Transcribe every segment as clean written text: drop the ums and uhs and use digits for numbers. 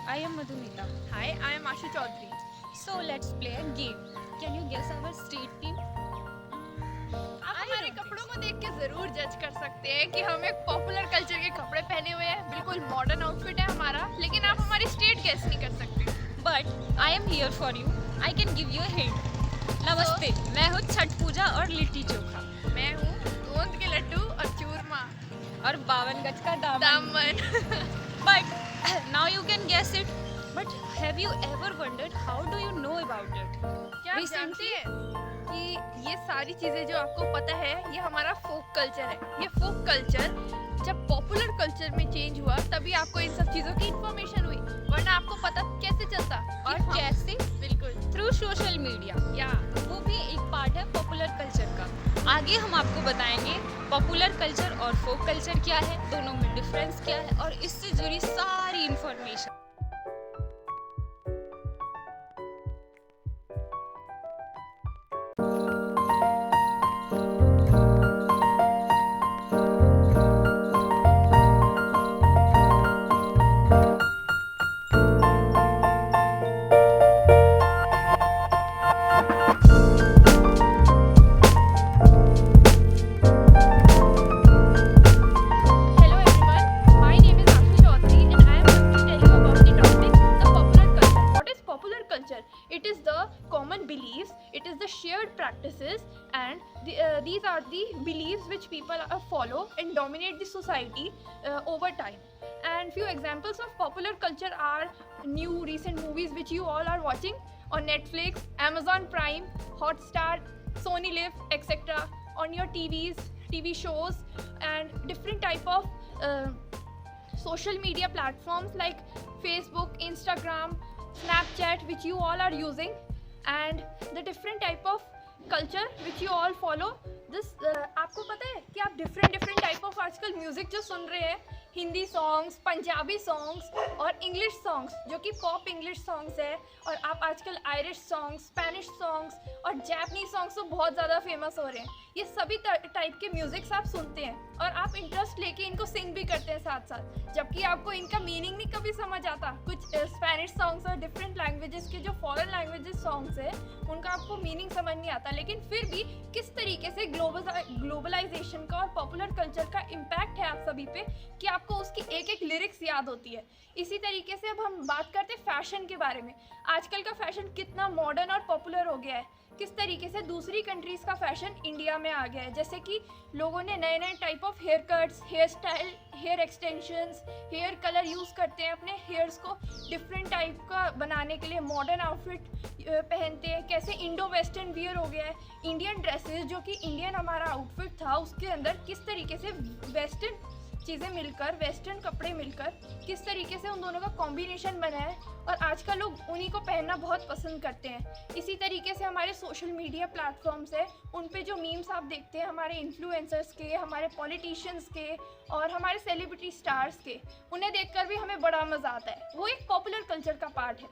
I am Madhumita. Hi, I am Ashu Chaudhary. So let's play a game. Can you guess our state team? आप हमारे कपड़ों को देख के जरूर जज कर सकते हैं कि हम एक पॉपुलर कल्चर के कपड़े पहने हुए हैं, बिल्कुल मॉडर्न आउटफिट है हमारा, लेकिन आप हमारी स्टेट गेस नहीं कर सकते। But I am here for you. I can give you a hint. नमस्ते, मैं हूँ छठ पूजा और लिट्टी चोखा मैं हूँ गोंद के लड्डू और चूरमा और 52 गज का दामन। दामन। But now you can guess it. But have you ever wondered how do you know about it? क्या आप जानती हैं कि ये सारी चीजें जो आपको पता है ये हमारा फोक कल्चर है। ये फोक कल्चर जब पॉपुलर कल्चर में चेंज हुआ तभी आपको इन सब चीजों की इंफॉर्मेशन हुई, वरना आपको पता कैसे चलता। और कैसे? बिल्कुल थ्रू सोशल मीडिया, या वो भी एक पार्ट है पॉपुलर कल्चर का। आगे हम आपको बताएंगे पॉपुलर कल्चर और फोक कल्चर क्या है, दोनों में डिफरेंस क्या है और इससे जुड़ी सारी information. Hello everyone, my name is Ashu Chaudhary and I am going to tell you about the topic, the popular culture. What is popular culture? It is the common beliefs, it is the shared practices, and these are the beliefs which people follow and dominate the society over time. And few examples of popular culture are new recent movies which you all are watching on Netflix, Amazon Prime, Hotstar, Sony Live, etc. on your TVs, TV shows, and different type of social media platforms like Facebook, Instagram, Snapchat, which you all are using, and the different type of culture which you all follow. This आपको पता है कि आप different type of आजकल music जो सुन रहे हैं, Hindi songs, Punjabi songs और इंग्लिश सॉन्ग्स जो कि पॉप इंग्लिश सॉन्ग्स है, और आप आजकल आयरिश सॉन्ग्स, स्पेनिश सॉन्ग्स और जापानीज सॉन्ग्स तो बहुत ज़्यादा फेमस हो रहे हैं। ये सभी टाइप के म्यूजिक्स आप सुनते हैं और आप इंटरेस्ट लेके इनको सिंग भी करते हैं साथ साथ, जबकि आपको इनका मीनिंग नहीं कभी समझ आता। कुछ स्पेनिश सॉन्ग्स और डिफरेंट लैंग्वेजेस के जो फॉरेन लैंग्वेजेस सॉन्ग्स है उनका आपको मीनिंग समझ नहीं आता, लेकिन फिर भी किस तरीके से ग्लोबलाइजेशन का और पॉपुलर कल्चर का इम्पैक्ट है आप सभी पे कि आपको उसकी एक एक लिरिक्स याद होती है। इसी तरीके से अब हम बात करते हैं फैशन के बारे में। आजकल का फैशन कितना मॉडर्न और पॉपुलर हो गया है, किस तरीके से दूसरी कंट्रीज़ का फैशन इंडिया में आ गया है। जैसे कि लोगों ने नए नए type of hair cuts, hair style, hair extensions, hair colour use करते हैं, अपने हेयर्स को डिफरेंट टाइप का बनाने के लिए मॉडर्न आउटफिट पहनते हैं। कैसे इंडो वेस्टर्न वियर हो गया है, इंडियन ड्रेसेस जो कि इंडियन हमारा आउटफिट था उसके अंदर किस तरीके से वेस्टर्न चीज़ें मिलकर, वेस्टर्न कपड़े मिलकर किस तरीके से उन दोनों का कॉम्बिनेशन बना है, और आजकल लोग उन्हीं को पहनना बहुत पसंद करते हैं। इसी तरीके से हमारे सोशल मीडिया प्लेटफॉर्म्स है, उन पे जो मीम्स आप देखते हैं हमारे इन्फ्लुएंसर्स के, हमारे पॉलिटिशियंस के और हमारे सेलिब्रिटी स्टार्स के, उन्हें देखकर भी हमें बड़ा मज़ा आता है। वो एक पॉपुलर कल्चर का पार्ट है।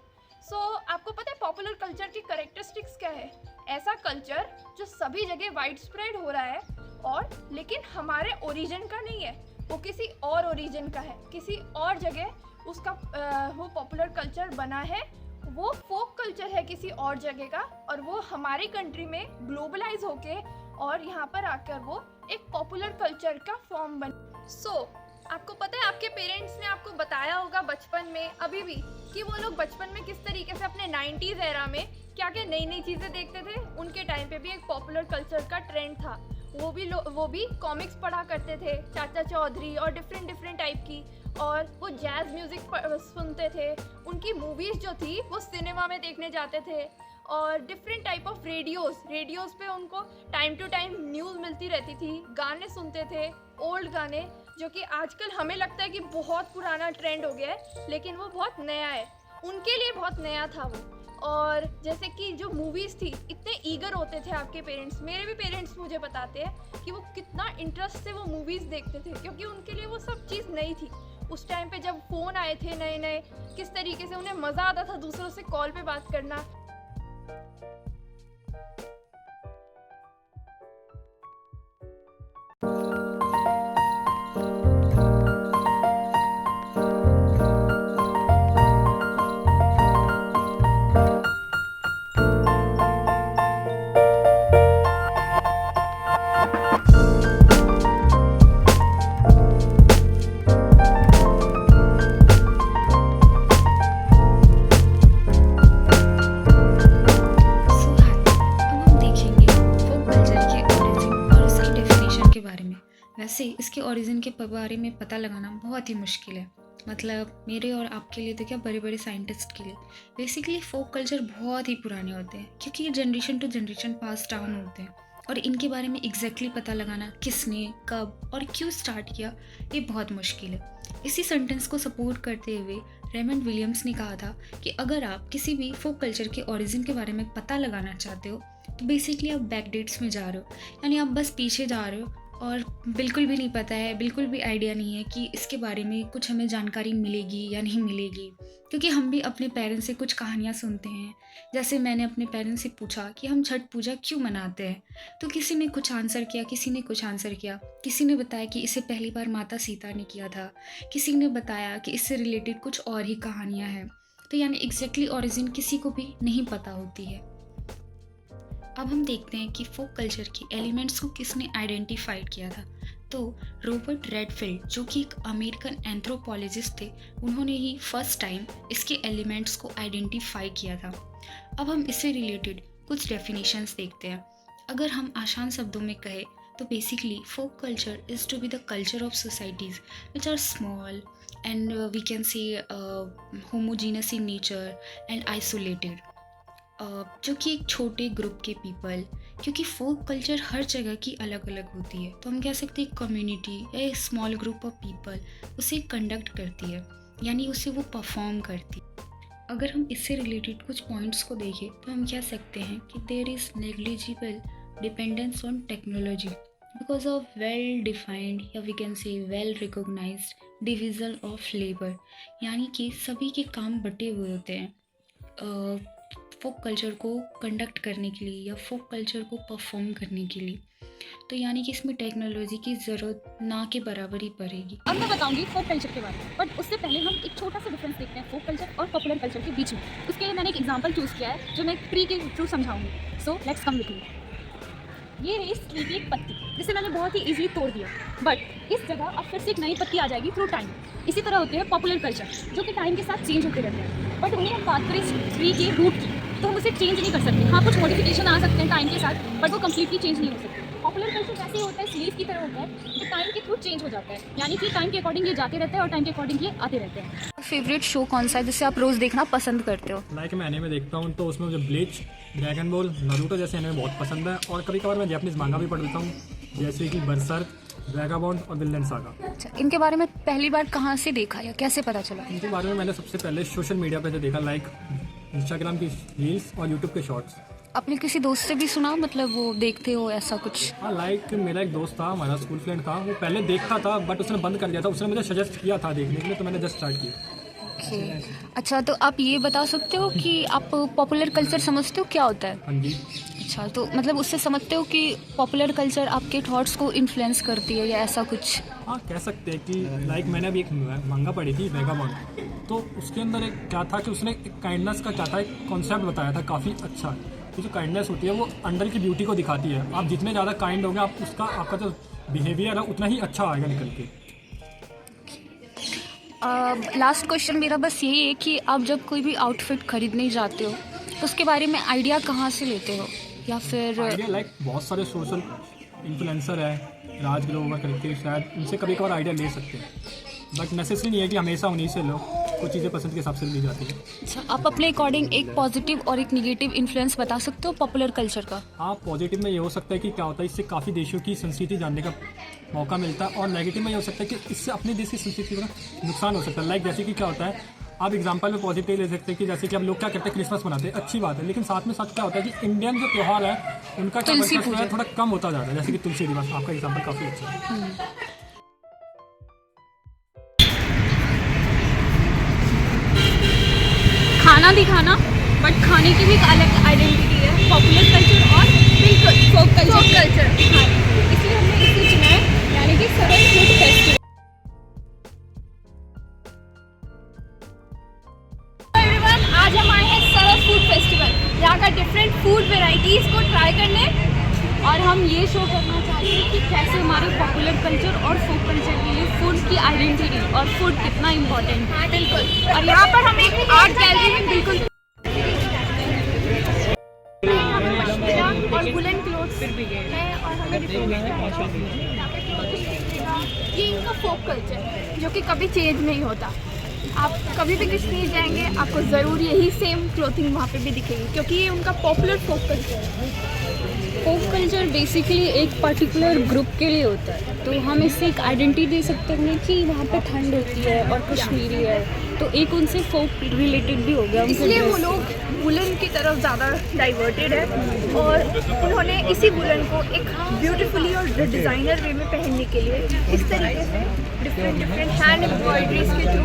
आपको पता है पॉपुलर कल्चर की कैरेक्टरिस्टिक्स क्या है? ऐसा कल्चर जो सभी जगह वाइड स्प्रेड हो रहा है और लेकिन हमारे ओरिजिन का नहीं है, वो किसी और ओरिजिन का है, किसी और जगह उसका वो पॉपुलर कल्चर बना है, वो फोक कल्चर है किसी और जगह का, और वो हमारी कंट्री में ग्लोबलाइज होके और यहाँ पर आकर वो एक पॉपुलर कल्चर का फॉर्म बन। आपको पता है आपके पेरेंट्स ने आपको बताया होगा बचपन में, अभी भी, कि वो लोग बचपन में किस तरीके से अपने 90s एरा में क्या क्या नई नई चीज़ें देखते थे। उनके टाइम पे भी एक पॉपुलर कल्चर का ट्रेंड था, वो भी कॉमिक्स पढ़ा करते थे, चाचा चौधरी और डिफरेंट टाइप की, और वो जैज़ म्यूज़िक सुनते थे। उनकी मूवीज़ जो थी वो सिनेमा में देखने जाते थे, और डिफरेंट टाइप ऑफ रेडियोज़ पे उनको टाइम टू टाइम न्यूज़ मिलती रहती थी, गाने सुनते थे, ओल्ड गाने, जो कि आजकल हमें लगता है कि बहुत पुराना ट्रेंड हो गया है, लेकिन वो बहुत नया है, उनके लिए बहुत नया था वो। और जैसे कि जो मूवीज़ थी, इतने ईगर होते थे आपके पेरेंट्स, मेरे भी पेरेंट्स मुझे बताते हैं कि वो कितना इंटरेस्ट से वो मूवीज़ देखते थे, क्योंकि उनके लिए वो सब चीज़ नई थी। उस टाइम पे जब फ़ोन आए थे नए नए, किस तरीके से उन्हें मज़ा आता था दूसरों से कॉल पे बात करना। ओरिजिन के बारे में पता लगाना बहुत ही मुश्किल है। मतलब मेरे और आपके लिए तो क्या, बड़े बड़े साइंटिस्ट के लिए। बेसिकली फोक कल्चर बहुत ही पुराने होते हैं क्योंकि ये generation to generation pass down होते हैं, और इनके बारे में एग्जैक्टली पता लगाना किसने, कब और क्यों स्टार्ट किया, ये बहुत मुश्किल है। इसी सेंटेंस को सपोर्ट करते हुए रेमंड विलियम्स ने कहा था कि अगर आप किसी भी फोक कल्चर के ओरिजिन के बारे में पता लगाना चाहते हो तो बेसिकली आप बैकडेट्स में जा रहे हो, यानी आप बस पीछे जा रहे हो और बिल्कुल भी नहीं पता है, बिल्कुल भी आइडिया नहीं है कि इसके बारे में कुछ हमें जानकारी मिलेगी या नहीं मिलेगी। क्योंकि हम भी अपने पेरेंट्स से कुछ कहानियाँ सुनते हैं। जैसे मैंने अपने पेरेंट्स से पूछा कि हम छठ पूजा क्यों मनाते हैं, तो किसी ने कुछ आंसर किया, किसी ने कुछ आंसर किया। किसी ने बताया कि इसे पहली बार माता सीता ने किया था, किसी ने बताया कि इससे रिलेटेड कुछ और ही कहानियाँ हैं। तो यानी एग्जैक्टली ओरिजिन किसी को भी नहीं पता होती है। अब हम देखते हैं कि फोक कल्चर के एलिमेंट्स को किसने आइडेंटिफाइड किया था। तो रॉबर्ट रेडफील्ड, जो कि एक अमेरिकन एंथ्रोपोलॉजिस्ट थे, उन्होंने ही फर्स्ट टाइम इसके एलिमेंट्स को आइडेंटिफाई किया था। अब हम इससे रिलेटेड कुछ डेफिनेशंस देखते हैं। अगर हम आसान शब्दों में कहें तो basically folk culture is to be the culture of societies which are small and we can say homogeneous in nature and isolated, जो कि एक छोटे ग्रुप के पीपल, क्योंकि फोक कल्चर हर जगह की अलग अलग होती है, तो हम कह सकते हैं कम्युनिटी या एक स्मॉल ग्रुप ऑफ पीपल उसे कंडक्ट करती है, यानी उसे वो परफॉर्म करती है। अगर हम इससे रिलेटेड कुछ पॉइंट्स को देखें तो हम कह सकते हैं कि there is negligible dependence on technology because of well defined या we can say well recognised division of labour, यानी कि सभी के काम बटे हुए होते हैं फोक कल्चर को कंडक्ट करने के लिए या फोक कल्चर को परफॉर्म करने के लिए। तो यानी कि इसमें टेक्नोलॉजी की ज़रूरत ना के बराबर ही पड़ेगी। अब मैं बताऊंगी फोक कल्चर के बारे में, बट उससे पहले हम एक छोटा सा डिफरेंस देखते हैं फोक कल्चर और पॉपुलर कल्चर के बीच में। उसके लिए मैंने एक एग्जांपल चूज़ किया है जो मैं ट्री के थ्रू समझाऊंगी। सो लेट्स कम विथ मी। ये रही इस ट्री की एक पत्ती जिसे मैंने बहुत ही ईजिली तोड़ दिया, बट इस जगह अब फिर से एक नई पत्ती आ जाएगी थ्रू टाइम। इसी तरह होते हैं पॉपुलर कल्चर जो कि टाइम के साथ चेंज होते रहते हैं। बट वहीं हम बात करें इस ट्री के रूट की तो हम उसे चेंज नहीं कर सकते। हाँ, कुछ मॉडिफिकेशन आ सकते हैं टाइम के साथ, बट वो कम्प्लीटली चेंज नहीं हो सकते। पॉपुलर कल्चर वैसे ही होता है, लीफ की तरह होता है कि टाइम के थ्रू चेंज हो जाता है, यानी कि टाइम के अकॉर्डिंग ये जाते रहते हैं और टाइम के अकॉर्डिंग ये आते रहते हैं। फेवरेट शो कौन सा है जिसे आप रोज़ देखना पसंद करते हो? लाइक मैं एनिमे देखता हूँ तो उसमें मुझे ब्लीच, ड्रैगन बॉल, नारुतो जैसे एनिमे बहुत पसंद है, और कभी कभार मैं जापानीज मांगा भी पढ़ लेता हूँ जैसे कि बरसर्क, वैगाबॉन्ड और विलेन सागा। अच्छा, इनके बारे में पहली बार कहाँ से देखा या कैसे पता चला? इनके बारे में मैंने सबसे पहले सोशल मीडिया पे से देखा, लाइक इंस्टाग्राम की रील्स और यूट्यूब के शॉर्ट्स। आपने किसी दोस्त से भी सुना, मतलब वो देखते हो ऐसा कुछ? हाँ, लाइक मेरा एक दोस्त था, हमारा स्कूल फ्रेंड था, वो पहले देखता था बट उसने बंद कर दिया था। उसने मुझे सजेस्ट किया था देखने के लिए, तो मैंने जस्ट स्टार्ट किया। ओके, अच्छा, तो आप ये बता सकते हो कि आप पॉपुलर कल्चर समझते हो क्या होता है? हाँ जी। अच्छा, तो मतलब उससे समझते हो कि पॉपुलर कल्चर आपके थॉट्स को इन्फ्लुएंस करती है या ऐसा कुछ? हाँ, कह सकते हैं कि लाइक मैंने अभी एक मांगा पढ़ी थी वैगाबॉन्ड, तो उसके अंदर एक क्या था कि उसने एक काइंडनेस का क्या था, एक कॉन्सेप्ट बताया था काफ़ी अच्छा। तो जो काइंडनेस होती है वो अंदर की ब्यूटी को दिखाती है। आप जितने ज़्यादा काइंड होंगे आप उसका आपका जो बिहेवियर है उतना ही अच्छा आएगा निकल के। लास्ट क्वेश्चन मेरा बस यही है कि आप जब कोई भी आउटफिट खरीदने जाते हो तो उसके बारे में आइडिया कहाँ से लेते हो, या फिर आइडिया लाइक बहुत सारे सोशल इन्फ्लुएंसर है, राज ग्रोवर करके, शायद उनसे कभी कभार आइडिया ले सकते हैं, बट नेसेसरी नहीं है कि हमेशा उन्हीं से लो। कुछ चीज़ें पसंद के हिसाब से ली जाती है। अच्छा, आप अपने अकॉर्डिंग एक पॉजिटिव और एक निगेटिव इन्फ्लुएंस बता सकते हो पॉपुलर कल्चर का? हाँ, पॉजिटिव में ये हो सकता है कि क्या होता है, इससे काफ़ी देशों की संस्कृति जानने का मौका मिलता है, और नेगेटिव में ये हो सकता है कि इससे अपने देश की संस्कृति का नुकसान हो सकता है। लाइक जैसे कि क्या होता है, आप एग्जांपल में पॉजिटिव ले सकते हैं कि जैसे कि अब लोग क्या करते हैं, क्रिसमस मनाते हैं, अच्छी बात है, लेकिन साथ में साथ क्या होता है कि इंडियन जो त्यौहार है उनका तुलसी पूजा है थोड़ा कम होता जा रहा है, जैसे कि तुलसी दिवस। आपका एग्जाम्पल काफ़ी अच्छा है। खाना भी खाना, बट खाने की भी एक अलग आइडेंटिटी है पॉपुलर कल्चर और बिल्कुल फोक कल्चर। इसलिए हमने इसे चुना है, यानी कि सरल फूड फेस्टिवल। आज हम आए हैं सरल फूड फेस्टिवल, यहाँ का डिफरेंट फूड वेराइटीज़ को ट्राई करने, और हम ये शो करना चाहते हैं कि कैसे हमारे पॉपुलर कल्चर और फोक कल्चर के लिए फूड की आइडेंटिटी और फूड कितना इम्पोर्टेंट है। बिल्कुल, और यहाँ पर हम एक आर्ट गैलरी में बिल्कुल और वुलन क्लोथ्स है, और हमें ये इनका फोक कल्चर है जो कि कभी चेंज नहीं होता। आप कभी भी कश्मीर जाएंगे आपको ज़रूर यही सेम क्लोथिंग वहाँ पे भी दिखेगी, क्योंकि ये उनका पॉपुलर फोक कल्चर है। फोक कल्चर बेसिकली एक पर्टिकुलर ग्रुप के लिए होता है, तो हम इससे एक आइडेंटिटी दे सकते हैं कि वहाँ पे ठंड होती है और कश्मीरी है, तो एक उनसे फोक रिलेटेड भी हो गया। इसलिए वो लोग वुलन की तरफ ज़्यादा डाइवर्टेड है और उन्होंने इसी वुलन को एक ब्यूटीफुली और डिज़ाइनर वे में पहनने के लिए इस तरीके से डिफरेंट हैंड एम्ब्रॉयडरीज के थ्रू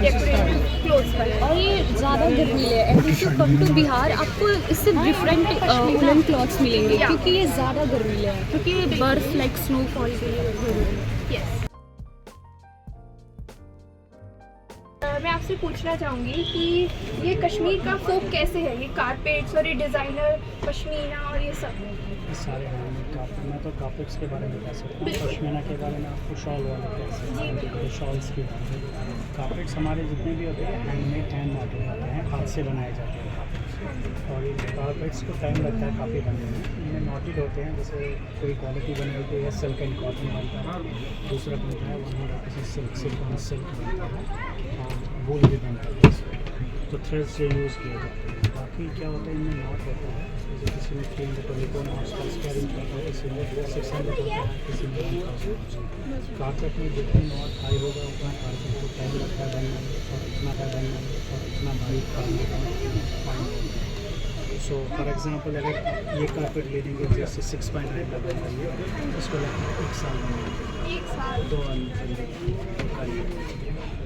डेकोरेटेड क्लोथ्स बनाए। और ये ज़्यादा गर्मीले है, and if you come to Bihar आपको इससे डिफरेंट वुलन क्लॉथ्स मिलेंगे, क्योंकि ये ज़्यादा गर्मीले है, क्योंकि ये बर्फ लाइक स्नोफॉल के लिए। यस, मैं आपसे पूछना चाहूँगी कि ये कश्मीर का फोक कैसे है, ये कारपेट्स और ये डिज़ाइनर पश्मीना और ये सब। सारे मैं तो कार्पेट्स के बारे में कह सकता हूँ, पश्मीना के बारे में आपको शॉल वाले कह सकते हैं, शॉल्स के बारे में। कार्पेट्स हमारे जितने भी होते हैं हैंडमेड हैंड मॉडल होते हैं, हाथ से बनाए जाते हैं कार्पेट्स। और ये कार्पेट्स को टाइम लगता है काफ़ी बनने में। इनमें नॉटेड होते हैं, जैसे कोई क्वालिटी बनी होती है सिल्क एंड कॉटन बनता है, दूसरा बनता है वहाँ किसी सिल्क बनता है और वूल भी बनता है, तो थ्रेड्स से यूज़ किए जाते हैं। बाकी क्या होता है इनमें नॉट होता है, जैसे किसी में 324 नॉट्स का स्क्वायरिंग करता है, किसी में 600 होता है, किसी में 1000। कारपेट में जितनी नॉट हाई होगा उतना कारपेट को टाइम लगता है बनने में, और इतना है बनने में, और इतना भारी काम। सो फॉर एग्जांपल अगर ये कारपेट ले लेंगे जैसे 6.9 का बनाएंगे, उसको लगता है 1 साल बनने, 1 साल 2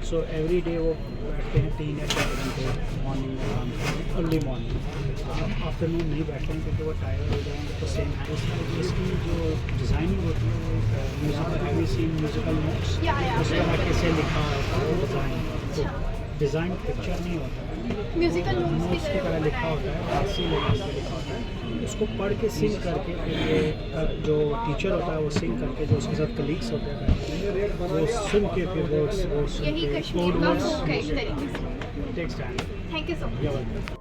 सो एवरी डे वो बैठते हैं 3 या 4 घंटे मॉर्निंग, अर्ली मॉर्निंग। आफ्टरनून नहीं बैठते हैं क्योंकि वो टायर्ड हो जाएंगे, तो सेम है इसकी जो डिज़ाइनिंग होती है वो musical heavy scene musical notes उस पर कैसे लिखा होता है डिज़ाइन, तो डिज़ाइन पिक्चर नहीं होता है, म्यूजिकल नोट्स की तरह लिखा होता है, फारसी लैंग्वेज में लिखा होता है। उसको पढ़ के सिंग करके फिर ये जो टीचर होता है वो सिंग करके, जो उसके साथ कलीग्स होते हैं वो सुन के फिर वो सुन यही के कश्मीर का फोक है एक तरीके से। Text time. Thank you so much.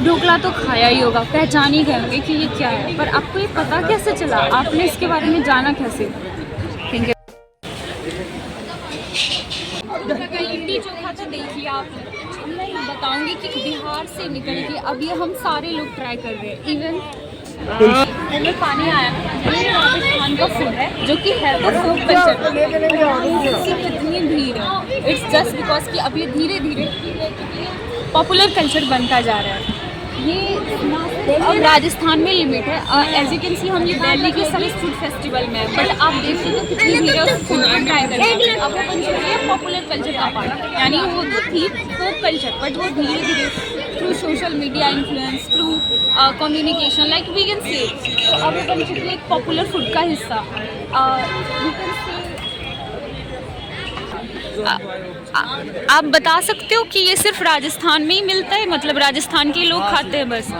Dhokla तो खाया ही होगा, पहचान ही गए होंगे कि ये क्या है, पर आपको ये पता कैसे चला, आपने इसके बारे में जाना कैसे? Thank you. लिट्टी चोखा तो देख लिया आपने, मैं बताऊंगी कि बिहार से निकल के अब ये हम सारे लोग ट्राई कर रहे हैं। इवन मुंह में पानी आया, ये राजस्थान का फूड है जो कि है तो फोक कल्चर। कितनी भीड़ है, इट्स जस्ट बिकॉज कि अब ये धीरे धीरे पॉपुलर कल्चर बनता जा रहा है। ये अब राजस्थान में लिमिट है, एज यू कैन सी हम ये दिल्ली के सभी फूड फेस्टिवल में है, बट आप देखिए तो कितनी भीड़ है उस फूड को ट्राई करने। अब वो बन चुकी है पॉपुलर कल्चर का पार्ट, यानी वो तो थी फोक कल्चर, बट वो धीरे धीरे through social media influence, through communication like we can say, तो अब वो बन चुकी है एक पॉपुलर फूड का हिस्सा। वी कैन से आप बता सकते हो कि ये सिर्फ राजस्थान में ही मिलता है, मतलब राजस्थान के लोग खाते हैं बस?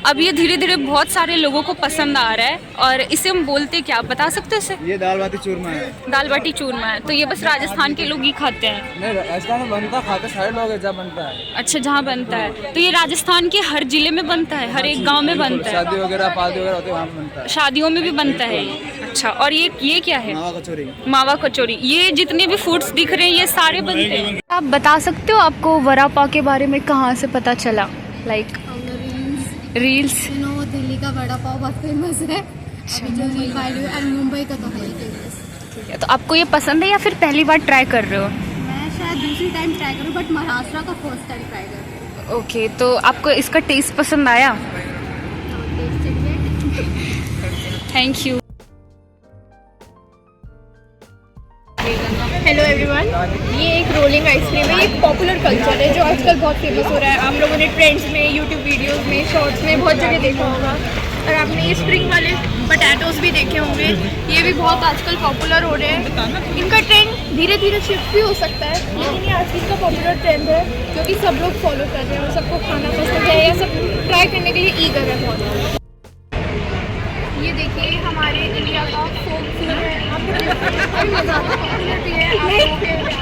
अब ये धीरे धीरे बहुत सारे लोगों को पसंद आ रहा है, और इसे हम बोलते क्या, आप बता सकते हो इसे? ये दाल बाटी चूरमा है। दाल बाटी चूरमा है, तो ये बस राजस्थान के लोग ही खाते हैं? नहीं, राजस्थान में बनता खाते सारे लोग जहाँ बनता है। अच्छा, जहाँ बनता है, तो ये राजस्थान के हर जिले में बनता है, हर एक गांव में बनता है? शादी वगैरह पार्टी वगैरह होते हैं वहाँ पे बनता है। शादियों में भी बनता है? अच्छा, और ये क्या है? मावा कचौरी। मावा कचौरी। ये जितने भी फूड्स दिख रहे हैं ये सारे बनते हैं। आप बता सकते हो आपको वड़ा पाव के बारे में कहाँ से पता चला? Like reels. दिल्ली का वड़ा पाव बहुत फेमस है, अभी जो रील वाली है, और मुंबई का तो है ही फेमस। तो आपको ये पसंद है या फिर पहली बार ट्राई कर रहे हो? मैं शायद दूसरी टाइम ट्राई करूँ, बट महाराष्ट्र का फर्स्ट टाइम ट्राई कर रही हूँ। ओके, तो आपको इसका टेस्ट पसंद आया? Thank you. हेलो एवरीवन, ये एक रोलिंग आइसक्रीम है, ये एक पॉपुलर कल्चर है जो आजकल बहुत फेमस हो रहा है। आप लोगों ने ट्रेंड्स में, यूट्यूब वीडियोस में, शॉर्ट्स में बहुत जगह देखा होगा, और आपने ये स्प्रिंग वाले पोटैटोज भी देखे होंगे, ये भी बहुत आजकल पॉपुलर हो रहे हैं। इनका ट्रेंड धीरे धीरे शिफ्ट भी हो सकता है, लेकिन ये आजकल का पॉपुलर ट्रेंड है जो कि सब लोग फॉलो कर रहे हैं और सबको खाना पसंद है या सब ट्राई करने के लिए ईगर है बहुत। ये देखिए हमारे इंडिया का फोक फूड है, आपको मज़ा आता है, पॉपुलर भी है आप लोगों के।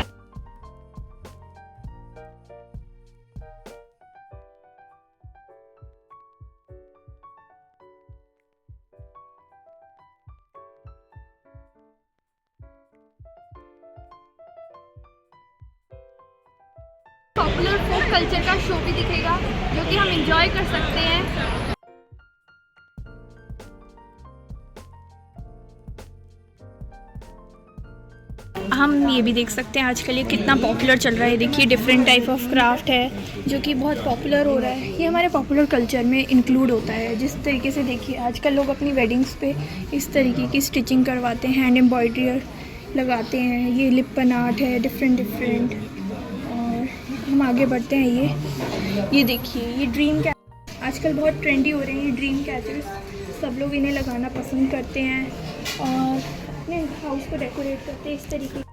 पॉपुलर फोक कल्चर का शो भी दिखेगा जो कि हम इंजॉय कर सकते हैं। हम ये भी देख सकते हैं आजकल ये कितना पॉपुलर चल रहा है। देखिए डिफरेंट टाइप ऑफ क्राफ्ट है जो कि बहुत पॉपुलर हो रहा है। ये हमारे पॉपुलर कल्चर में इंक्लूड होता है। जिस तरीके से देखिए आजकल लोग अपनी वेडिंग्स पे इस तरीके की स्टिचिंग करवाते हैं, हैंड एम्ब्रॉयडरी लगाते हैं। ये लिपन आर्ट है डिफरेंट। और हम आगे बढ़ते हैं। ये देखिए ये ड्रीम कैचर्स आजकल बहुत ट्रेंडी हो रहे हैं। ये ड्रीम कैचर्स सब लोग इन्हें लगाना पसंद करते हैं और अपने हाउस को डेकोरेट करते हैं इस तरीके।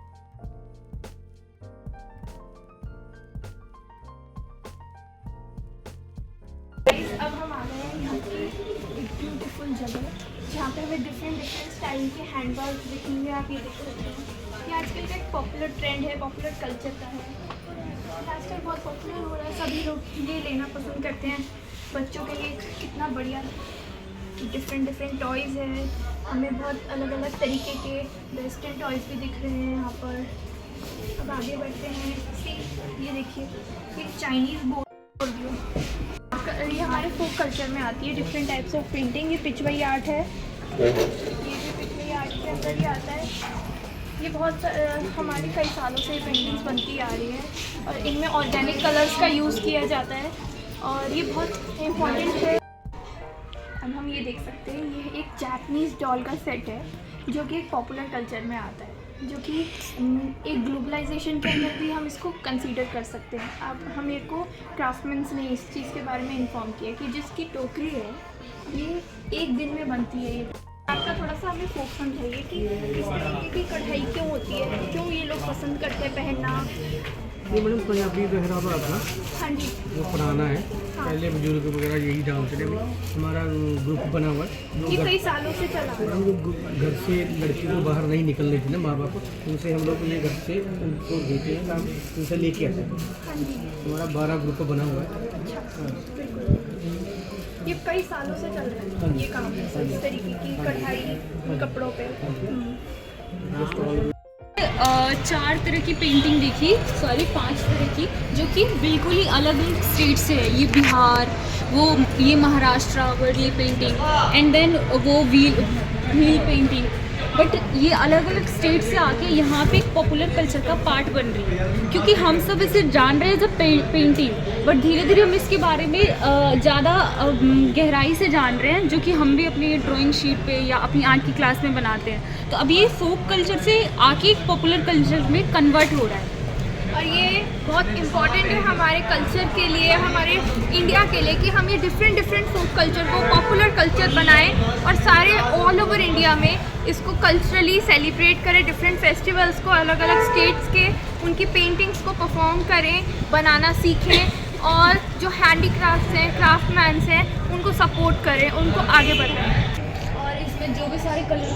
अब हम आ गए हैं यहाँ की एक ब्यूटीफुल जगह जहाँ पे हमें डिफरेंट स्टाइल के हैंडबैग्स दिखेंगे। आप ये देख सकते हैं। ये आजकल का एक पॉपुलर ट्रेंड है, पॉपुलर कल्चर का है। आजकल बहुत पॉपुलर हो रहा है, सभी लोग ये लेना पसंद करते हैं। बच्चों के लिए कितना बढ़िया डिफरेंट टॉयज़ है। हमें बहुत अलग अलग तरीके के वेस्टर्न टॉयज़ भी दिख रहे हैं यहाँ पर। अब आगे बढ़ते हैं। ये देखिए ये चाइनीज़ बोर्ड ये हमारे फोक कल्चर में आती है। Different types of painting. ये पिचवई आर्ट है। ये भी पिचवई आर्ट के अंदर ही आता है। ये बहुत हमारे कई सालों से पेंटिंग्स बनती आ रही है और इनमें ऑर्गेनिक कलर्स का यूज़ किया जाता है और ये बहुत इम्पोर्टेंट है। अब हम ये देख सकते हैं ये एक जापानीज़ डॉल का सेट है जो कि एक पॉपुलर कल्चर में आता है, जो कि एक ग्लोबलाइजेशन के अंदर भी हम इसको कंसीडर कर सकते हैं। अब मेरे को क्राफ्टमैन्स ने इस चीज़ के बारे में इन्फॉर्म किया कि जिसकी टोकरी है ये एक दिन में बनती है। ये आपका थोड़ा सा हमें फोक समझाइए कि इस तरीके की कढ़ाई क्यों होती है, क्यों ये लोग पसंद करते हैं पहनना। ये मैडम पंजाबी पहनावा था। हाँ जी। वो पुराना है। हाँ। पहले बुजुर्ग वगैरह यही डालते थे। हमारा ग्रुप बना हुआ है ये कई सालों से चला है। हम लोग घर से लड़की को बाहर नहीं निकलने थे ना माँ बाप, उनसे हम लोग ये घर से उनको देते हैं, काम उनसे लेके आते हैं। हाँ जी। हमारा 12 ग्रुप बना हुआ है। बिल्कुल ये कई सालों से चल रहा है ये काम है, इस तरीके की कढ़ाई कपड़ों पे। 4 तरह की पेंटिंग देखी, 5 तरह की, जो कि बिल्कुल ही अलग अलग स्टेट से है। ये बिहार, ये महाराष्ट्र वाली पेंटिंग, एंड देन वो व्हील पेंटिंग। बट ये अलग अलग स्टेट से आके यहाँ पे एक पॉपुलर कल्चर का पार्ट बन रही है, क्योंकि हम सब इसे जान रहे हैं जब पेंटिंग, बट धीरे धीरे हम इसके बारे में ज़्यादा गहराई से जान रहे हैं, जो कि हम भी अपनी ड्राइंग शीट पे या अपनी आर्ट की क्लास में बनाते हैं। तो अब ये फोक कल्चर से आके एक पॉपुलर कल्चर में कन्वर्ट हो रहा है। और ये बहुत इम्पॉर्टेंट है हमारे कल्चर के लिए, हमारे इंडिया के लिए, कि हम ये डिफरेंट फोक कल्चर को पॉपुलर कल्चर बनाएं और सारे ऑल ओवर इंडिया में इसको कल्चरली सेलिब्रेट करें। डिफरेंट फेस्टिवल्स को अलग अलग स्टेट्स के उनकी पेंटिंग्स को परफॉर्म करें, बनाना सीखें और जो हैंडीक्राफ्ट्स हैं, क्राफ्टमैन्स हैं, उनको सपोर्ट करें, उनको आगे बढ़ाएं। और इसमें जो भी सारे कलर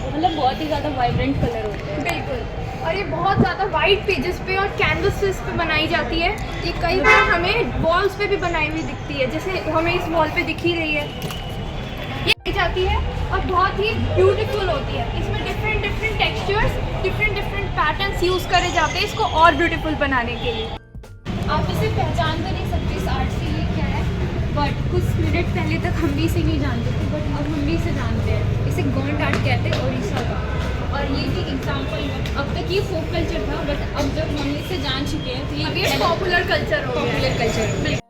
मतलब बहुत ही ज़्यादा वाइब्रेंट कलर होते हैं। बिल्कुल। और ये बहुत ज़्यादा वाइट पेजेस पे और कैनवसेस पे बनाई जाती है। ये कई बार हमें वॉल्स पे भी बनाई हुई दिखती है, जैसे हमें इस वॉल पे दिख ही रही है। ये की जाती है और बहुत ही ब्यूटीफुल होती है। इसमें different textures, different patterns use करे जाते हैं इसको और ब्यूटीफुल बनाने के लिए। आप इसे पहचान तो नहीं सकते इस आर्ट से ये क्या है, बट कुछ मिनट पहले तक हम भी इसे नहीं जानते थे, बट अब हम भी इसे जानते हैं। इसे गोंड आर्ट कहते हैं, ओडिशा का। और ये भी एग्जाम्पल है, अब तक ये फोक कल्चर था, बट अब जब हम इसे जान चुके हैं तो ये पॉपुलर कल्चर हो गया है। Popular culture.